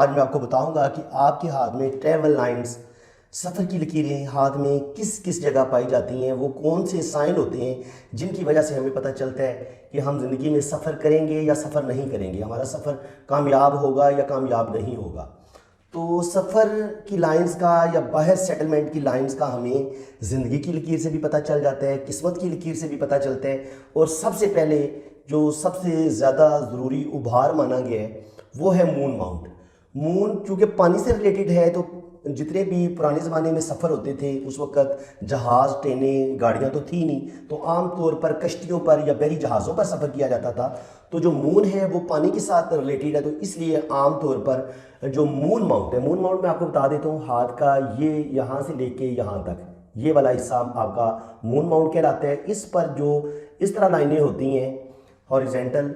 आज मैं आपको बताऊंगा कि आपके हाथ में ट्रैवल लाइंस, सफ़र की लकीरें हाथ में किस किस जगह पाई जाती हैं। वो कौन से साइन होते हैं जिनकी वजह से हमें पता चलता है कि हम ज़िंदगी में सफ़र करेंगे या सफ़र नहीं करेंगे, हमारा सफ़र कामयाब होगा या कामयाब नहीं होगा। तो सफ़र की लाइंस का या बाहर सेटलमेंट की लाइंस का हमें ज़िंदगी की लकीर से भी पता चल जाता है, किस्मत की लकीर से भी पता चलता है। और सबसे पहले जो सबसे ज़्यादा ज़रूरी उभार माना गया है वो है मून माउंट। मून चूँकि पानी से रिलेटेड है, तो जितने भी पुराने ज़माने में सफ़र होते थे उस वक़्त जहाज़, ट्रेनें, गाड़ियाँ तो थी नहीं, तो आम तौर पर कश्तियों पर या बहरी जहाज़ों पर सफ़र किया जाता था। तो जो मून है वो पानी के साथ रिलेटेड है, तो इसलिए आम तौर पर जो मून माउंट है, मून माउंट मैं आपको बता देता हूँ, हाथ का ये यहाँ से लेके यहाँ तक ये वाला हिस्सा आपका मून माउंट कहलाता है। इस पर जो इस तरह लाइनें होती हैं हॉरिजेंटल,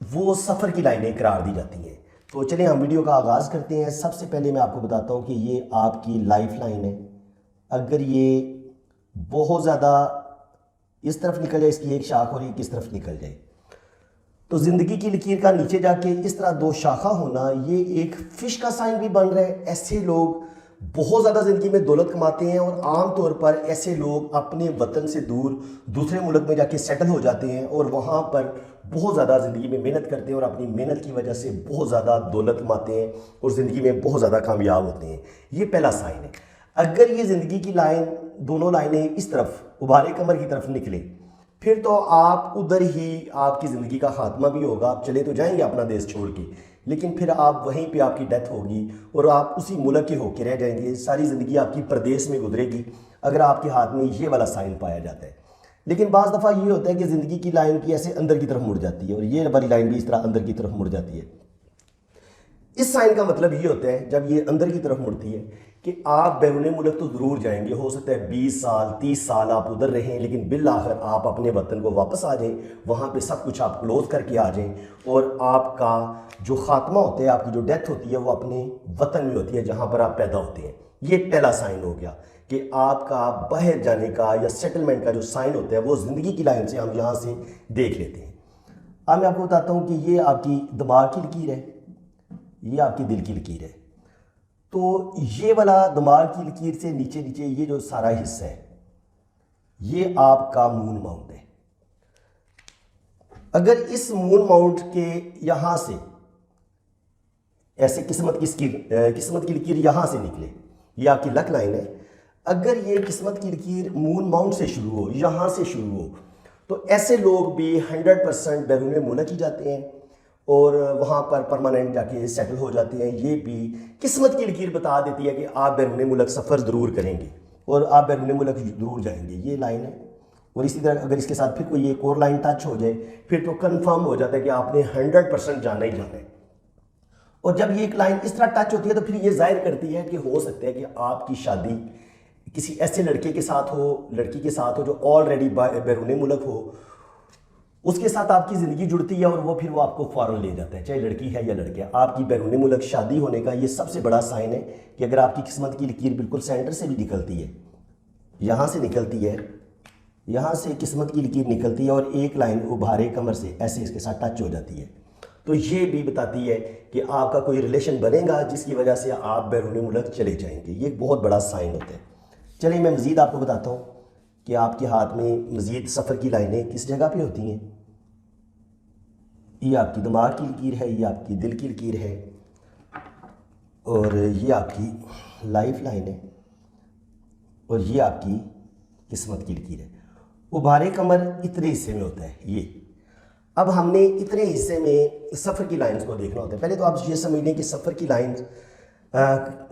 वो सफ़र की लाइनें करार दी जाती हैं। तो चलिए हम वीडियो का आगाज़ करते हैं। सबसे पहले मैं आपको बताता हूँ कि ये आपकी लाइफ लाइन है। अगर ये बहुत ज़्यादा इस तरफ निकल जाए, इसकी एक शाख और ये किस तरफ निकल जाए, तो ज़िंदगी की लकीर का नीचे जाके इस तरह दो शाखा होना, ये एक फ़िश का साइन भी बन रहा है। ऐसे लोग बहुत ज़्यादा ज़िंदगी में दौलत कमाते हैं और आम तौर पर ऐसे लोग अपने वतन से दूर दूसरे मुल्क में जाके सेटल हो जाते हैं और वहाँ पर बहुत ज़्यादा ज़िंदगी में मेहनत करते हैं और अपनी मेहनत की वजह से बहुत ज़्यादा दौलत कमाते हैं और ज़िंदगी में बहुत ज़्यादा कामयाब होते हैं। ये पहला साइन है। अगर ये ज़िंदगी की लाइन, दोनों लाइनें इस तरफ उभारे कमर की तरफ निकले, फिर तो आप उधर ही आपकी ज़िंदगी का खात्मा भी होगा। आप चले तो जाएंगे अपना देश छोड़ के, लेकिन फिर आप वहीं पे आपकी डेथ होगी और आप उसी मुल्क के होके रह जाएंगे। सारी ज़िंदगी आपकी प्रदेश में गुजरेगी अगर आपके हाथ में ये वाला साइन पाया जाता है। लेकिन बाज़ दफ़ा ये होता है कि ज़िंदगी की लाइन की ऐसे अंदर की तरफ मुड़ जाती है और ये वाली लाइन भी इस तरह अंदर की तरफ मुड़ जाती है। इस साइन का मतलब ये होता है, जब ये अंदर की तरफ मुड़ती है, कि आप बैरून मुल्क तो ज़रूर जाएंगे। हो सकता है 20 साल 30 साल आप उधर रहें, लेकिन बिल आखिर आप अपने वतन को वापस आ जाएं, वहाँ पे सब कुछ आप क्लोज करके आ जाएं और आपका जो खात्मा होता है, आपकी जो डेथ होती है, वो अपने वतन में होती है जहाँ पर आप पैदा होते हैं। ये पहला साइन हो गया कि आपका बाहर जाने का या सेटलमेंट का जो साइन होता है वो ज़िंदगी की लाइन से हम यहाँ से देख लेते हैं। अब मैं आपको बताता हूँ कि ये आपकी दिमाग की लकीर है, ये आपकी दिल की लकीर है। तो ये वाला दिमाग की लकीर से नीचे नीचे ये जो सारा हिस्सा है, ये आपका मून माउंट है। अगर इस मून माउंट के यहाँ से ऐसे किस्मत की लकीर यहाँ से निकले, ये आपकी लक लाइन है। अगर ये किस्मत की लकीर मून माउंट से शुरू हो, यहाँ से शुरू हो, तो ऐसे लोग भी 100% बैरून मुल्क ही जाते हैं और वहाँ पर परमानेंट जाके सेटल हो जाते हैं। ये भी किस्मत की लकीर बता देती है कि आप बैरून मुल्क सफ़र ज़रूर करेंगे और आप बैरून मुल्क ज़रूर जाएंगे। ये लाइन है। और इसी तरह अगर इसके साथ फिर कोई एक और लाइन टच हो जाए, फिर तो कंफर्म हो जाता है कि आपने 100% जाना ही जाना है। और जब ये एक लाइन इस तरह टच होती है, तो फिर ये जाहिर करती है कि हो सकता है कि आपकी शादी किसी ऐसे लड़के के साथ हो, लड़की के साथ हो जो ऑलरेडी बैरून मुल्क हो, उसके साथ आपकी ज़िंदगी जुड़ती है और वो फिर वो आपको फ़ौरन ले जाता है, चाहे लड़की है या लड़के। आपकी बैरून मुल्क शादी होने का ये सबसे बड़ा साइन है कि अगर आपकी किस्मत की लकीर बिल्कुल सेंटर से भी निकलती है, यहाँ से निकलती है, यहाँ से किस्मत की लकीर निकलती है और एक लाइन उभारे कमर से ऐसे इसके साथ टच हो जाती है, तो ये भी बताती है कि आपका कोई रिलेशन बनेगा जिसकी वजह से आप बैरून मुल्क चले जाएंगे। ये एक बहुत बड़ा साइन होता है। चलिए मैं मज़ीद आपको बताता हूँ कि आपके हाथ में मज़ीद सफ़र की लाइनें किस जगह पे होती हैं। ये आपकी दिमाग की लकीर है, ये आपकी दिल की लकीर है और ये आपकी लाइफ लाइन है और ये आपकी किस्मत की लकीर है। उभारे कमर इतने हिस्से में होता है ये। अब हमने इतने हिस्से में सफ़र की लाइंस को देखना होता है। पहले तो आप ये समझ लें कि सफ़र की लाइंस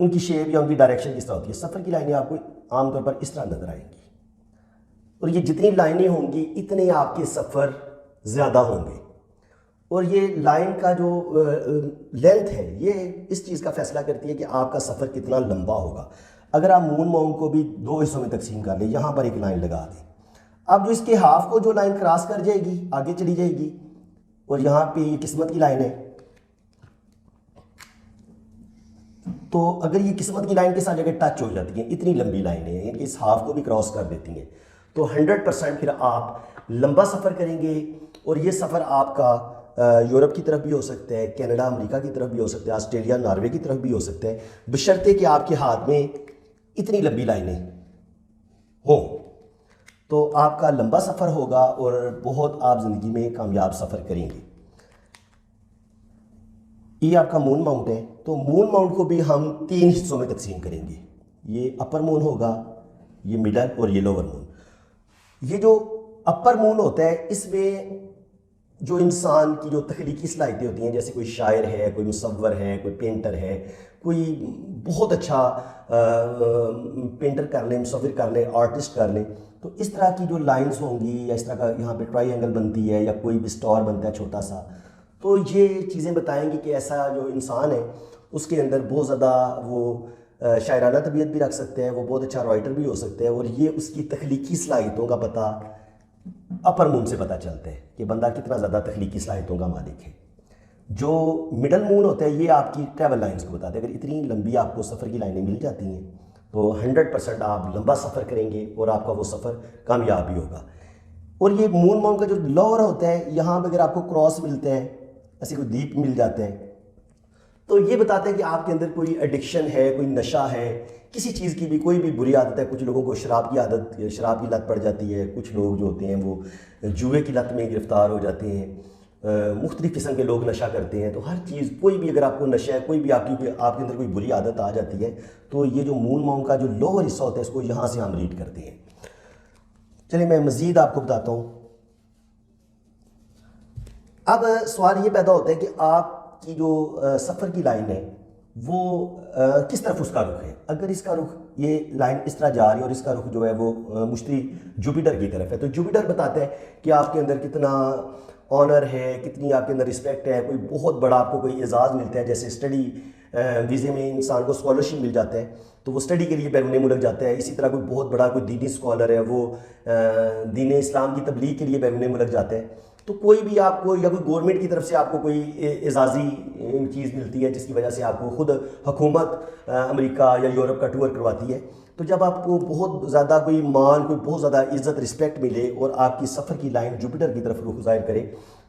उनकी शेप या उनकी डायरेक्शन किस तरह होती है। सफ़र की लाइनें आपको आमतौर पर इस तरह नज़र आएंगी और ये जितनी लाइनें होंगी इतने आपके सफ़र ज़्यादा होंगे। और ये लाइन का जो लेंथ है, ये इस चीज़ का फैसला करती है कि आपका सफ़र कितना लंबा होगा। अगर आप मून माउंट को भी दो हिस्सों में तकसीम कर लें, यहाँ पर एक लाइन लगा दें, अब जो इसके हाफ को जो लाइन क्रॉस कर जाएगी आगे चली जाएगी और यहाँ पे ये किस्मत की लाइन है। तो अगर ये किस्मत की लाइन के साथ जगह टच हो जाती है, इतनी लंबी लाइनें हैं, इस हाफ को भी क्रॉस कर देती हैं, तो 100% फिर आप लंबा सफ़र करेंगे और ये सफ़र आपका यूरोप की तरफ भी हो सकता है, कनाडा अमेरिका की तरफ भी हो सकता है, ऑस्ट्रेलिया नॉर्वे की तरफ भी हो सकता है, बशर्ते कि आपके हाथ में इतनी लंबी लाइनें हों। तो आपका लंबा सफ़र होगा और बहुत आप ज़िंदगी में कामयाब सफ़र करेंगे। ये आपका मून माउंट है। तो मून माउंट को भी हम 3 हिस्सों में तकसीम करेंगे। ये अपर मून होगा, ये मिडल और ये लोअर मून। ये जो अपर मून होता है, इसमें जो इंसान की जो तख्लीकी सलाहियतें होती हैं, जैसे कोई शायर है, कोई मुसव्वर है, कोई पेंटर है, कोई बहुत अच्छा पेंटर कर लें, मुसव्विर कर लें, आर्टिस्ट कर लें, तो इस तरह की जो लाइंस होंगी या इस तरह का यहाँ पे ट्रायंगल बनती है या कोई भी स्टार बनता है छोटा सा, तो ये चीज़ें बताएंगी कि ऐसा जो इंसान है उसके अंदर बहुत ज़्यादा वो शायराना तबीयत भी रख सकते हैं, वो बहुत अच्छा राइटर भी हो सकते हैं, और ये उसकी तख्लीकी सलाहियतों का पता अपर मून से पता चलता है कि बंदा कितना ज़्यादा तख्लीकी सलाहियतों का मालिक है। जो मिडल मून होता है, ये आपकी ट्रैवल लाइन्स को बताते हैं। अगर इतनी लंबी आपको सफ़र की लाइनें मिल जाती हैं तो 100% आप लंबा सफ़र करेंगे और आपका वो सफ़र कामयाब भी होगा। और ये मून माउंट का जो लोअर होता है, यहाँ पर अगर आपको क्रॉस मिलते हैं, ऐसे कोई द्वीप मिल जाते हैं, तो ये बताते हैं कि आपके अंदर कोई एडिक्शन है, कोई नशा है, किसी चीज़ की भी कोई भी बुरी आदत है। कुछ लोगों को शराब की आदत, शराब की लत पड़ जाती है, कुछ लोग जो होते हैं वो जुए की लत में गिरफ्तार हो जाते हैं, मुख्तलिफ़ किस्म के लोग नशा करते हैं। तो हर चीज़, कोई भी अगर आपको नशा है, कोई भी आपके अंदर कोई बुरी आदत आ जाती है, तो ये जो मून माउंट का जो लोअर हिस्सा होता है, इसको यहाँ से हम रीड करते हैं। चलिए मैं मज़ीद आपको बताता हूँ। अब सवाल ये पैदा होता है कि आपकी जो सफ़र की लाइन है वो किस तरफ उसका रुख है। अगर इसका रुख, ये लाइन इस तरह जा रही है और इसका रुख जो है वो मुश्तरी जुपिटर की तरफ है, तो जुपिटर बताते हैं कि आपके अंदर कितना ऑनर है, कितनी आपके अंदर रिस्पेक्ट है, कोई बहुत बड़ा आपको कोई एजाज़ मिलता है। जैसे स्टडी वीज़े में इंसान को स्कॉलरशिप मिल जाता है तो वो स्टडी के लिए बैरून मुल्क जाता है। इसी तरह कोई बहुत बड़ा कोई दीनी स्कॉलर है, वो दीन इस्लाम की तबलीग के लिए बैरून मुल्क जाता है। तो कोई भी आपको, या कोई गवर्नमेंट की तरफ से आपको कोई एजाज़ी चीज़ मिलती है जिसकी वजह से आपको खुद हुकूमत अमेरिका या यूरोप का टूर करवाती है, तो जब आपको बहुत ज़्यादा कोई मान, कोई बहुत ज़्यादा इज़्ज़त, रिस्पेक्ट मिले और आपकी सफ़र की लाइन जुपिटर की तरफ रुख ज़ाहिर करे,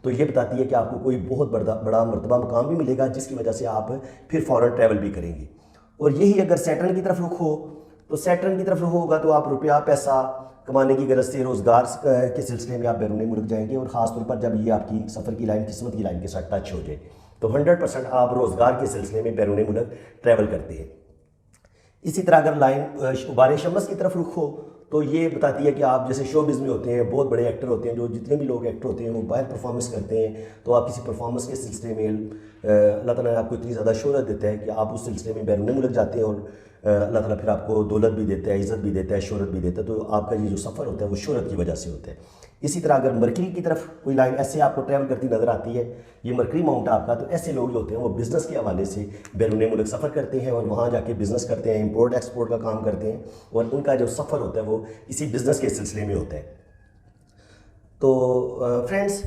तो ये बताती है कि आपको कोई बहुत बड़ा मर्तबा मुकाम भी मिलेगा जिसकी वजह से आप फिर फ़ौरन ट्रैवल भी करेंगे। और यही अगर सैटर्न की तरफ रुख हो, तो सैटर्न की तरफ रुख होगा तो आप रुपया पैसा कमाने की गरज से रोज़गार के सिलसिले में आप बैरून मुल्क जाएंगे। और ख़ास तौर पर जब ये आपकी सफ़र की लाइन किस्मत की लाइन के साथ टच हो जाए तो 100% आप रोज़गार के सिलसिले में बैरून मुल्क ट्रैवल करते हैं। इसी तरह अगर लाइन उबारे शमस की तरफ रुख हो तो ये बताती है कि आप जैसे शोबिज़ में होते हैं, बहुत बड़े एक्टर होते हैं, जो जितने भी लोग एक्टर होते हैं वो बाहर परफॉर्मेंस करते हैं, तो आप किसी परफॉर्मेंस के सिलसिले में अल्लाह ताला आपको इतनी ज़्यादा शोहरत देता है कि आप उस सिलसिले में बैरून मुल्क जाते हैं और अल्लाह ताला फिर आपको दौलत भी देता है, इज़्ज़त भी देता है, शोहरत भी देता है। तो आपका ये जो सफ़र होता है वो शोहरत की वजह से होता है। इसी तरह अगर मरकरी की तरफ कोई लाइन ऐसे आपको ट्रैवल करती नज़र आती है, ये मरकरी माउंट आपका, तो ऐसे लोग जो होते हैं वो बिज़नेस के हवाले से बैरून मुल्क सफ़र करते हैं और वहाँ जाके बिज़नेस करते हैं, इंपोर्ट एक्सपोर्ट का काम करते हैं, और उनका जो सफ़र होता है वो इसी बिज़नेस के सिलसिले में होता है। तो फ्रेंड्स,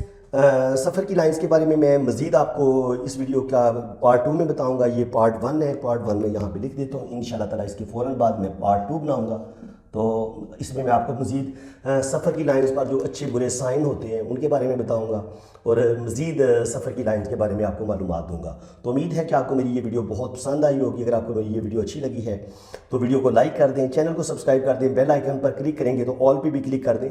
सफ़र की लाइंस के बारे में मैं मज़ीद आपको इस वीडियो का पार्ट 2 में बताऊंगा। ये पार्ट 1 है, पार्ट 1 में यहाँ पे लिख देता हूँ। इंशाल्लाह ताला इसके फ़ौरन बाद मैं पार्ट 2 बनाऊंगा, तो इसमें मैं आपको मज़ीद सफ़र की लाइंस पर जो अच्छे बुरे साइन होते हैं उनके बारे में बताऊँगा और मज़ीद सफ़र की लाइंस के बारे में आपको मालूमात दूँगा। तो उम्मीद है कि आपको मेरी ये वीडियो बहुत पसंद आई होगी। अगर आपको मेरी ये वीडियो अच्छी लगी है तो वीडियो को लाइक कर दें, चैनल को सब्सक्राइब कर दें, बेल आइकन पर क्लिक करेंगे तो ऑल पे भी क्लिक कर दें